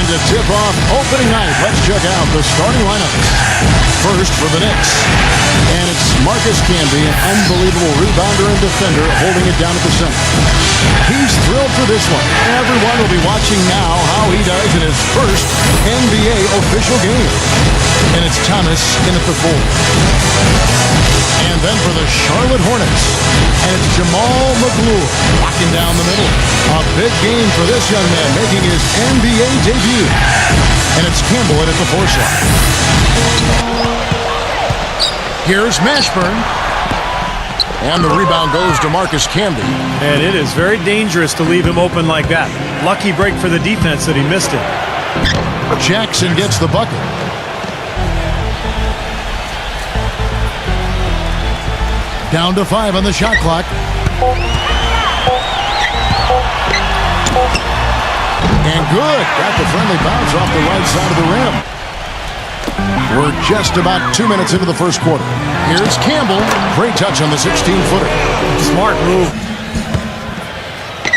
to tip off opening night. Let's check out the starting lineups. First for the Knicks. And it's Marcus Camby, an unbelievable rebounder and defender, holding it down at the center. He's thrilled for this one. Everyone will be watching now how he does in his first NBA official game. And it's Thomas in at the 4. And then for the Charlotte Hornets. And it's Jamal McGlure walking down the middle. A big game for this young man making his NBA debut. And it's Campbell in at the 4 slot. Here's Mashburn. And the rebound goes to Marcus Camby. And it is very dangerous to leave him open like that. Lucky break for the defense that he missed it. Jackson gets the bucket. Down to 5 on the shot clock. And good. Got the friendly bounce off the right side of the rim. We're just about 2 minutes into the first quarter. Here's Campbell. Great touch on the 16-footer. Smart move.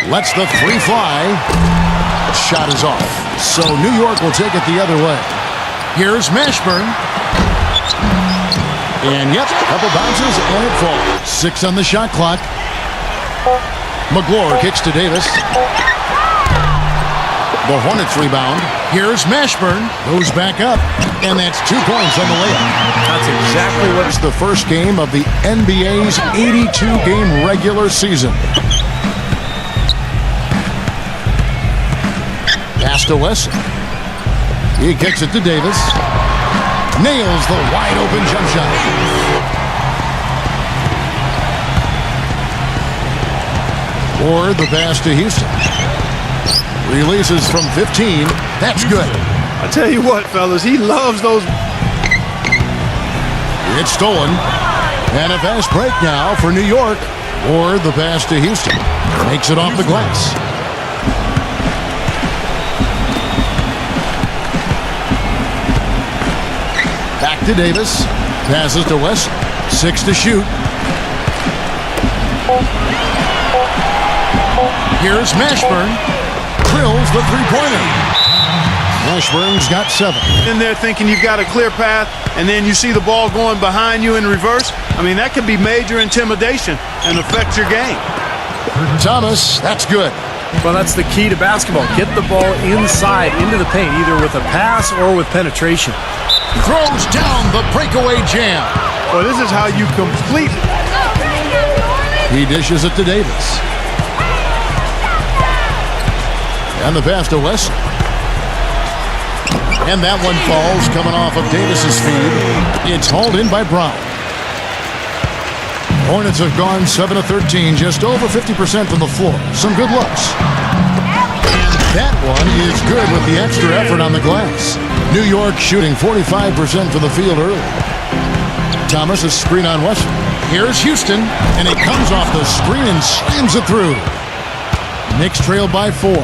Lets the 3 fly. Shot is off. So New York will take it the other way. Here's Mashburn. And yep, a couple bounces and it falls. 6 on the shot clock. McGlure kicks to Davis. The Hornets rebound. Here's Mashburn. Goes back up. And that's 2 points on the layup. That's exactly what's the first game of the NBA's 82-game regular season. Pass to Wesson. He kicks it to Davis. Nails the wide-open jump shot. Or the pass to Houston. Releases from 15. That's good. I tell you what, fellas, he loves those. It's stolen. And a fast break now for New York. Or the pass to Houston. Makes it off the glass. Back to Davis. Passes to Wesson. 6 to shoot. Here's Mashburn. Drills the three-pointer. Mashburn's got 7. In there thinking you've got a clear path, and then you see the ball going behind you in reverse. I mean, that could be major intimidation and affect your game. Thomas, that's good. Well, that's the key to basketball. Get the ball inside, into the paint, either with a pass or with penetration. Throws down the breakaway jam. Well, this is how you complete. He dishes it to Davis. And the pass to Wesson. And that one falls coming off of Davis's feed. It's hauled in by Brown. Hornets have gone 7 of 13, just over 50% from the floor. Some good looks. And that one is good with the extra effort on the glass. New York shooting 45% from the field early. Thomas is screen on Wesson. Here's Houston, and he comes off the screen and slams it through. Knicks trail by 4.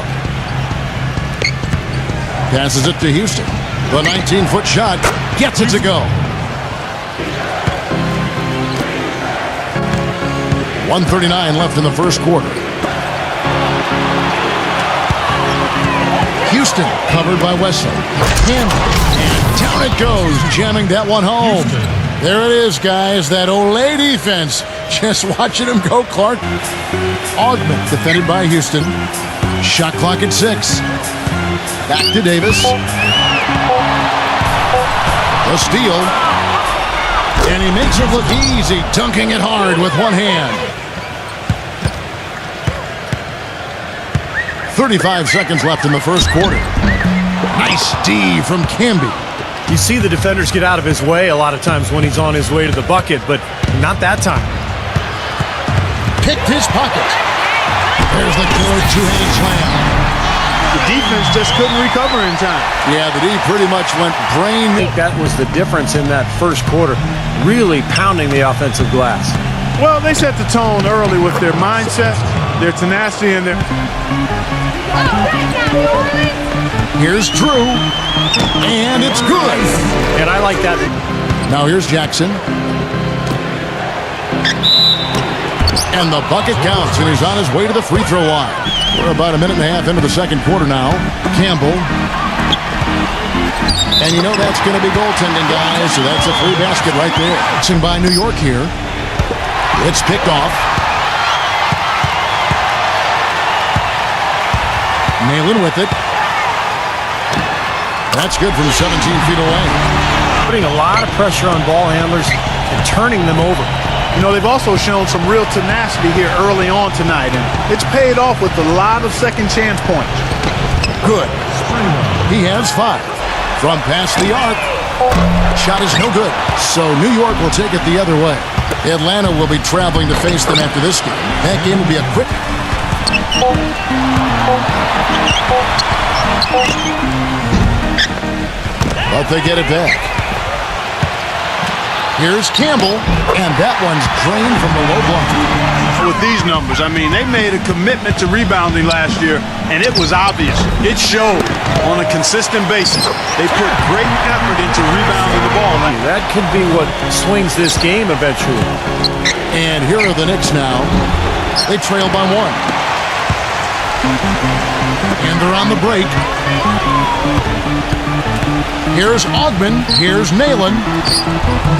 Passes it to Houston. The 19-foot shot gets it to go. 1:39 left in the first quarter. Houston covered by Wesson. And down it goes, jamming that one home. There it is, guys, that Olay defense. Just watching him go, Clark. Augment defended by Houston. Shot clock at 6. Back to Davis. The steal. And he makes it look easy, dunking it hard with one hand. 35 seconds left in the first quarter. Nice D from Camby. You see the defenders get out of his way a lot of times when he's on his way to the bucket, but not that time. Picked his pocket. There's the killer two-handed slam. The defense just couldn't recover in time. Yeah, the D pretty much went brain. I think that was the difference in that first quarter, really pounding the offensive glass. Well, they set the tone early with their mindset, their tenacity, and their... Here's Drew, and it's good. And I like that. Now here's Jackson. And the bucket counts, and he's on his way to the free throw line. We're about a minute and a half into the second quarter now. Campbell And you know that's going to be goaltending, guys, so that's a free basket right there. Passing by New York here. It's picked off. Nayland with it. That's good from 17 feet away. Putting a lot of pressure on ball handlers and turning them over. You know, they've also shown some real tenacity here early on tonight, and it's paid off with a lot of second chance points. Good. He has 5. From past the arc. Shot is no good. So New York will take it the other way. Atlanta will be traveling to face them after this game. That game will be a quick. But they get it back. Here's Campbell, and that one's drained from the low block. With these numbers, I mean, they made a commitment to rebounding last year, and it was obvious. It showed on a consistent basis. They put great effort into rebounding the ball. That could be what swings this game eventually. And here are the Knicks now. They trail by 1. And they're on the break. Here's Ogman. Here's Nayland.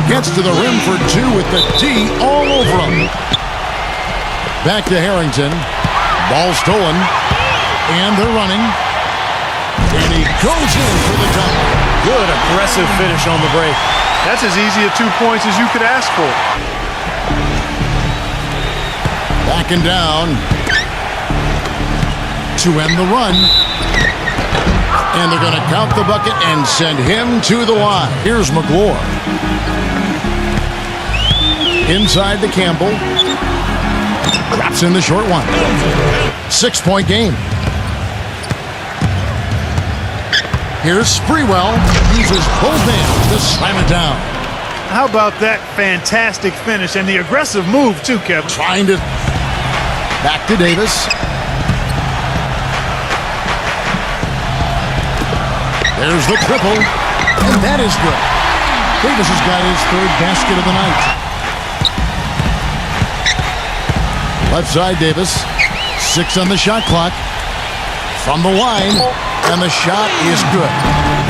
Gets to the rim for 2 with the D all over him. Back to Harrington. Ball stolen. And they're running. And he goes in for the jump. Good aggressive finish on the break. That's as easy a 2 points as you could ask for. Backing down to end the run. And they're going to count the bucket and send him to the line. Here's McClure. Inside to Campbell. Drops in the short one. 6-point game. Here's Sprewell. Uses both hands to slam it down. How about that fantastic finish and the aggressive move, too, Kevin? Trying to... Back to Davis. There's the triple, and that is good. Davis has got his 3rd basket of the night. Left side, Davis. 6 on the shot clock. From the line, and the shot is good.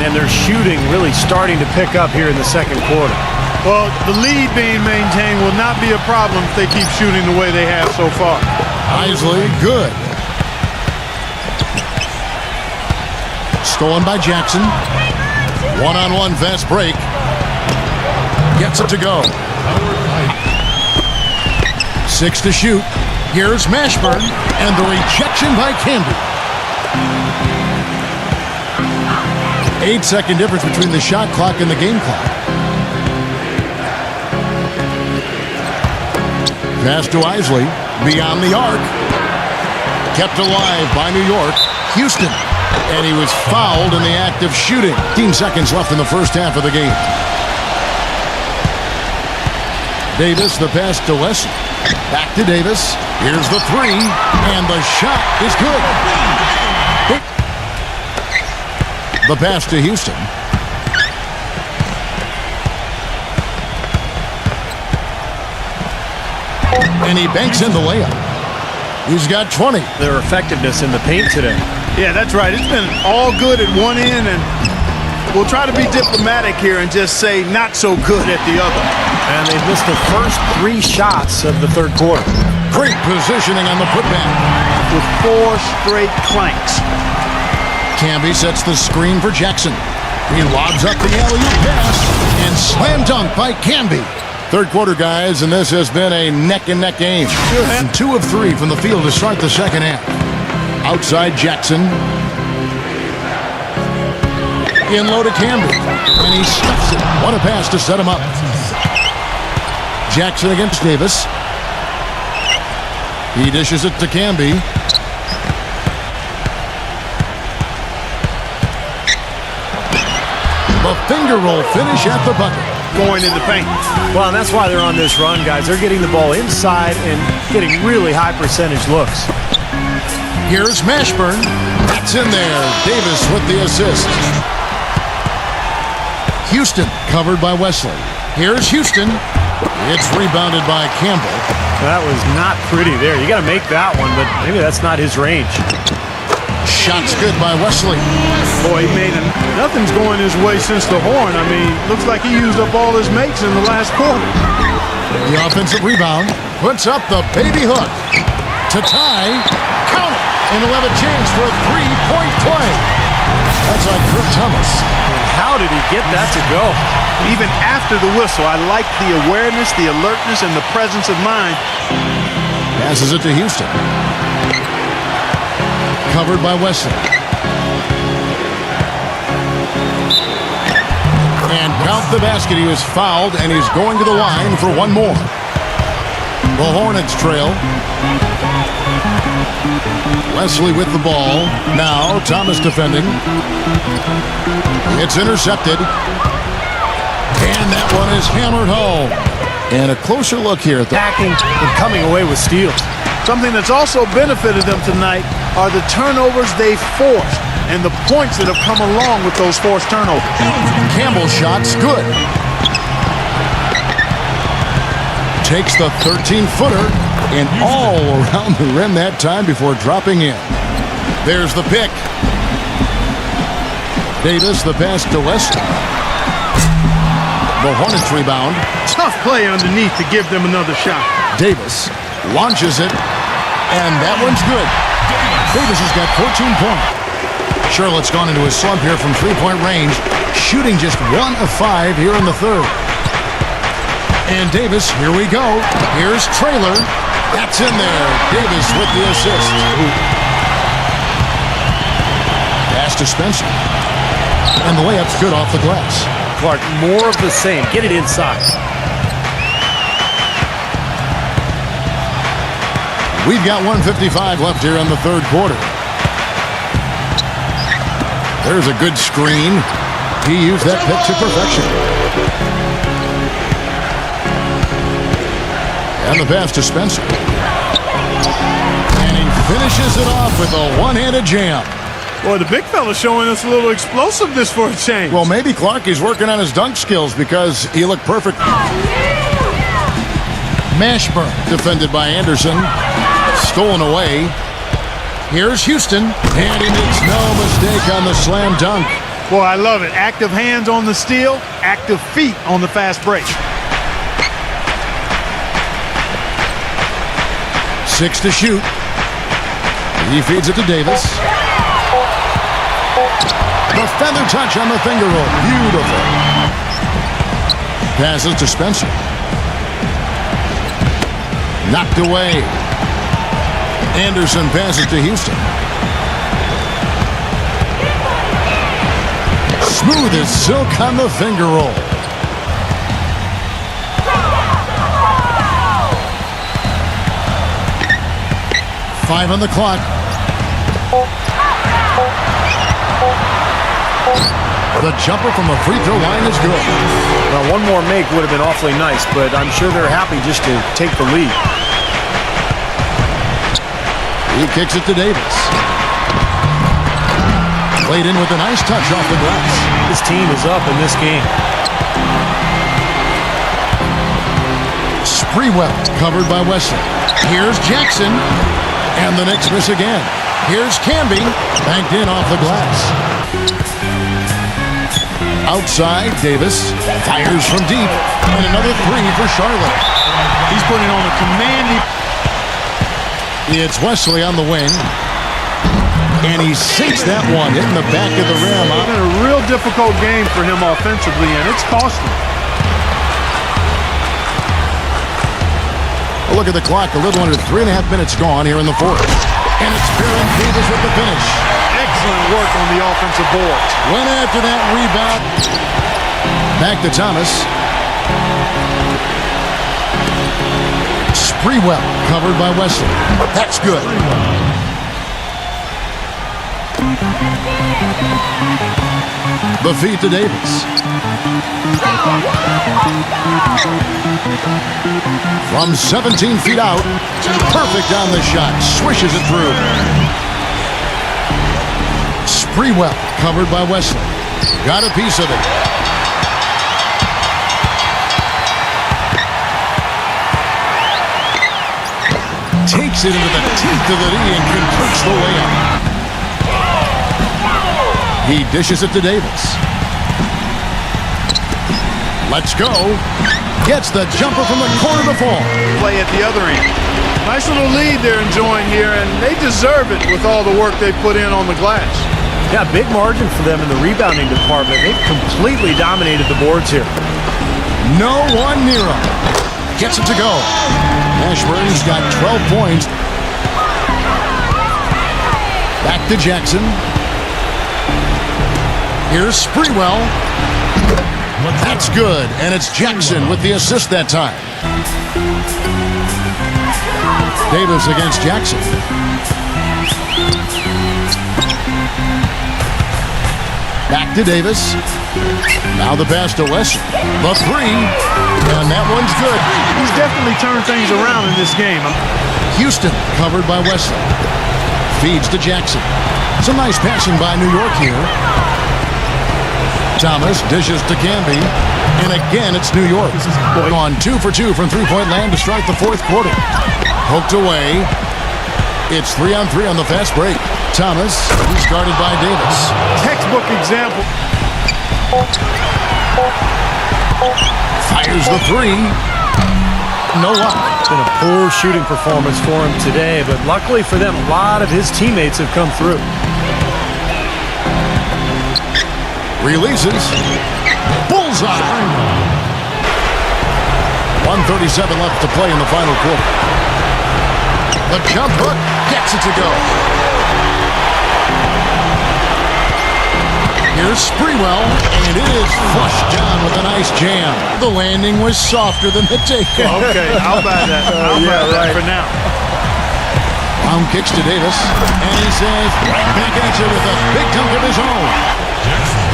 And their shooting really starting to pick up here in the second quarter. Well, the lead being maintained will not be a problem if they keep shooting the way they have so far. Isley, good. Stolen by Jackson. One-on-one fast break. Gets it to go. 6 to shoot. Here's Mashburn, and the rejection by Camby. 8-second difference between the shot clock and the game clock. Pass to Isley, beyond the arc. Kept alive by New York. Houston. And he was fouled in the act of shooting. 15 seconds left in the first half of the game. Davis, the pass to Wesley. Back to Davis. Here's the 3, and the shot is good. The pass to Houston. And he banks in the layup. He's got 20. Their effectiveness in the paint today. Yeah, that's right. It's been all good at one end, and we'll try to be diplomatic here and just say not so good at the other. And they missed the first 3 shots of the third quarter. Great positioning on the putback. With 4 straight clanks. Camby sets the screen for Jackson. He lobs up the alley-oop pass, and slam dunk by Camby. Third quarter, guys, and this has been a neck-and-neck game. And 2 of 3 from the field to start the second half. Outside Jackson. In low to Camby. And he stuffs it. What a pass to set him up. Jackson against Davis. He dishes it to Camby. The finger roll finish at the bucket. Going in the paint. Well, and that's why they're on this run, guys. They're getting the ball inside and getting really high percentage looks. Here's Mashburn. That's in there. Davis with the assist. Houston covered by Wesley. Here's Houston. It's rebounded by Campbell. That was not pretty there. You got to make that one, but maybe that's not his range. Shots good by Wesley. Boy, he made a Nothing's going his way since the horn. I mean, looks like he used up all his mates in the last quarter. The offensive rebound puts up the baby hook to tie. Count it. And he'll have a chance for a three-point play. That's on Kurt Thomas. How did he get that to go? Even after the whistle, I like the awareness, the alertness, and the presence of mind. Passes it to Houston. Covered by Wesley. And count the basket. He was fouled, and he's going to the line for one more. The Hornets trail. Wesley with the ball. Now Thomas defending. It's intercepted. And that one is hammered home. And a closer look here at the Attacking and coming away with steals. Something that's also benefited them tonight are the turnovers they forced and the points that have come along with those forced turnovers. Campbell's shot's good. Takes the 13-footer and all around the rim that time before dropping in. There's the pick. Davis, the pass to Wesley. The Hornets rebound. Tough play underneath to give them another shot. Davis launches it, and that one's good. Davis has got 14 points. Charlotte's gone into a slump here from three-point range, shooting just 1 of 5 here in the third. And Davis, here we go. Here's Traylor. That's in there. Davis with the assist. Pass to Spencer. And the layup's good off the glass. Clark, more of the same. Get it inside. We've got 1:55 left here in the third quarter. There's a good screen. He used that pick to perfection. And the pass to Spencer. And he finishes it off with a one-handed jam. Boy, the big fella's showing us a little explosiveness for a change. Well, maybe Clark is working on his dunk skills because he looked perfect. Mashburn defended by Anderson. Stolen away. Here's Houston. And he makes no mistake on the slam dunk. Boy, I love it. Active hands on the steal, active feet on the fast break. 6 to shoot. He feeds it to Davis. The feather touch on the finger roll. Beautiful. Passes to Spencer. Knocked away. Anderson passes to Houston. Smooth as silk on the finger roll. Five on the clock. The jumper from the free throw line is good. Well, one more make would have been awfully nice, but I'm sure they're happy just to take the lead. He kicks it to Davis. Played in with a nice touch off the glass. This team is up in this game. Sprewell covered by Wesley. Here's Jackson. And the Knicks miss again. Here's Camby. Banked in off the glass. Outside, Davis fires from deep. And another three for Charlotte. He's putting on a commanding. It's Wesley on the wing. And he sinks that one, hitting the back of the rim. It's been a real difficult game for him offensively, and it's costly. A look at the clock, a little under 3.5 minutes gone here in the fourth. And it's Baron Davis with the finish. Excellent work on the offensive boards. Went after that rebound. Back to Thomas. Sprewell covered by Wesley. That's good. The feed to Davis. From 17 feet out, perfect on the shot, swishes it through. Sprewell covered by Wesley. Got a piece of it. Takes it into the teeth of the knee and converts the layup. He dishes it to Davis. Let's go. Gets the jumper from the corner to fall. Play at the other end. Nice little lead they're enjoying here, and they deserve it with all the work they put in on the glass. Yeah, big margin for them in the rebounding department. They completely dominated the boards here. No one near him. Gets it to go. Ashburn's got 12 points. Back to Jackson. Here's Sprewell. That's good, and it's Jackson with the assist that time. Davis against Jackson. Back to Davis. Now the pass to Wesson. The three, and that one's good. He's definitely turned things around in this game. Houston covered by Wesson. Feeds to Jackson. Some nice passing by New York here. Thomas dishes to Canby, and again it's New York. On 2 for 2 from three-point land to start the fourth quarter. Poked away. It's 3-on-3 on the fast break. Thomas, started by Davis. Textbook example. Fires the three. No luck. Been a poor shooting performance for him today, but luckily for them, a lot of his teammates have come through. Releases. Bullseye. 1:37 left to play in the final quarter. The jump hook gets it to go. Here's Sprewell, and it is flushed down with a nice jam. The landing was softer than the takeoff. Okay, I'll buy that. I'll buy that for now. Brown kicks to Davis, and he says, right back at you with a big dunk of his own.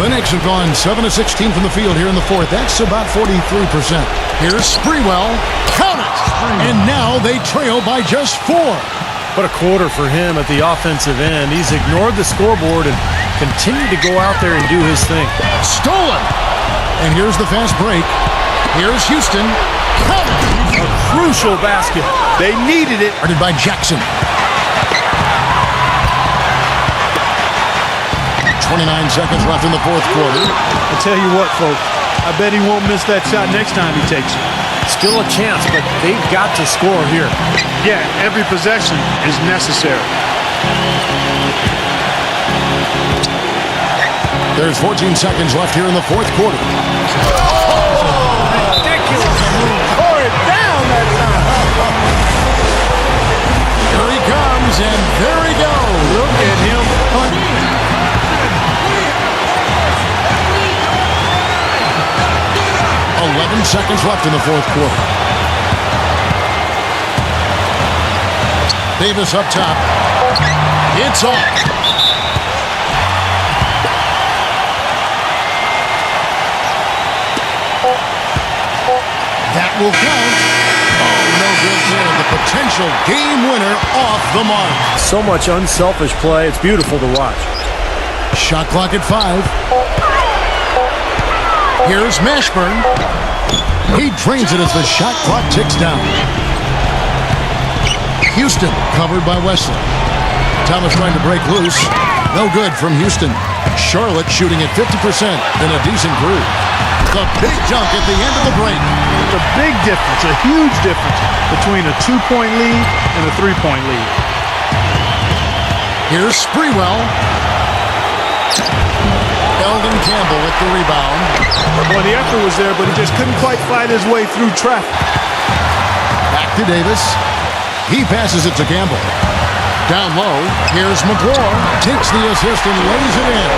The Knicks have gone 7 of 16 from the field here in the fourth. That's about 43%. Here's Sprewell. Count it! And now they trail by just 4. What a quarter for him at the offensive end. He's ignored the scoreboard and continued to go out there and do his thing. Stolen! And here's the fast break. Here's Houston. Count it! A crucial basket. They needed it. Guarded by Jackson. 29 seconds left in the fourth quarter. I tell you what, folks, I bet he won't miss that shot next time he takes it. Still a chance, but they've got to score here. Yeah, every possession is necessary. There's 14 seconds left here in the fourth quarter. Ridiculous. Tore it down that time. Here he comes, and there he goes. Look at him. 11 seconds left in the fourth quarter. Davis up top. It's off. That will count. Oh, no good there. The potential game winner off the mark. So much unselfish play. It's beautiful to watch. Shot clock at 5. Here's Mashburn. He drains it as the shot clock ticks down. Houston covered by Wesley. Thomas trying to break loose. No good from Houston. Charlotte shooting at 50% in a decent groove. The big dunk at the end of the break. It's a big difference, a huge difference between a 2-point lead and a 3-point lead. Here's Sprewell. Eldon Campbell with the rebound. Well, the effort was there, but he just couldn't quite fight his way through traffic. Back to Davis. He passes it to Campbell. Down low, here's McClure. Takes the assist and lays it in.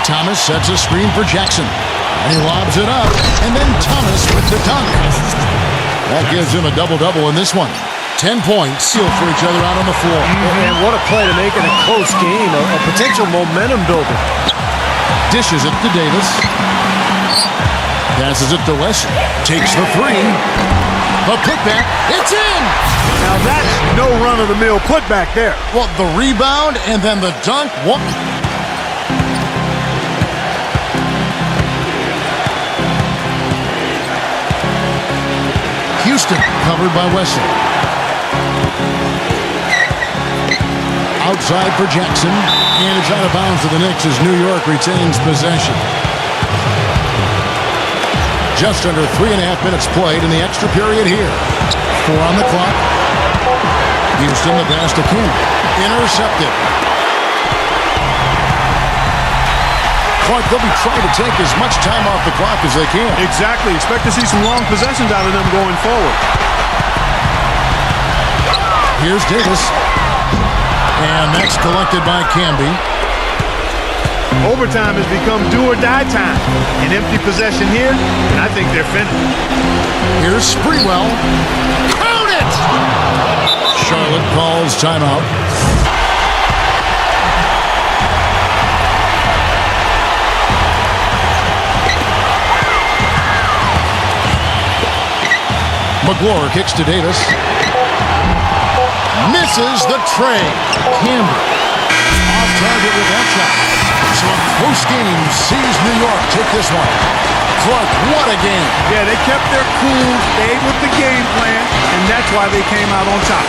Thomas sets a screen for Jackson. He lobs it up, and then Thomas with the dunk. That gives him a double-double in this one. 10 points. Feel for each other out on the floor. And what a play to make in a close game, a potential momentum builder. Dishes it to Davis. Passes it to Wesson. Takes the three. The putback. It's in! Now that's no run-of-the-mill putback there. Well, the rebound and then the dunk. What? Houston covered by Wesley. Outside for Jackson. And it's out of bounds for the Knicks as New York retains possession. Just under 3.5 minutes played in the extra period here. 4 on the clock. Houston, the pass to Kuhn. Intercepted. Clark, they'll be trying to take as much time off the clock as they can. Exactly. Expect to see some long possessions out of them going forward. Here's Davis. And that's collected by Camby. Overtime has become do-or-die time. An empty possession here, and I think they're finished. Here's Sprewell. Count it! Charlotte calls timeout. McGlure kicks to Davis. Misses the tray. Camby off target with that shot. So a close game sees New York take this one. Clark, what a game. Yeah, they kept their cool, stayed with the game plan, and that's why they came out on top.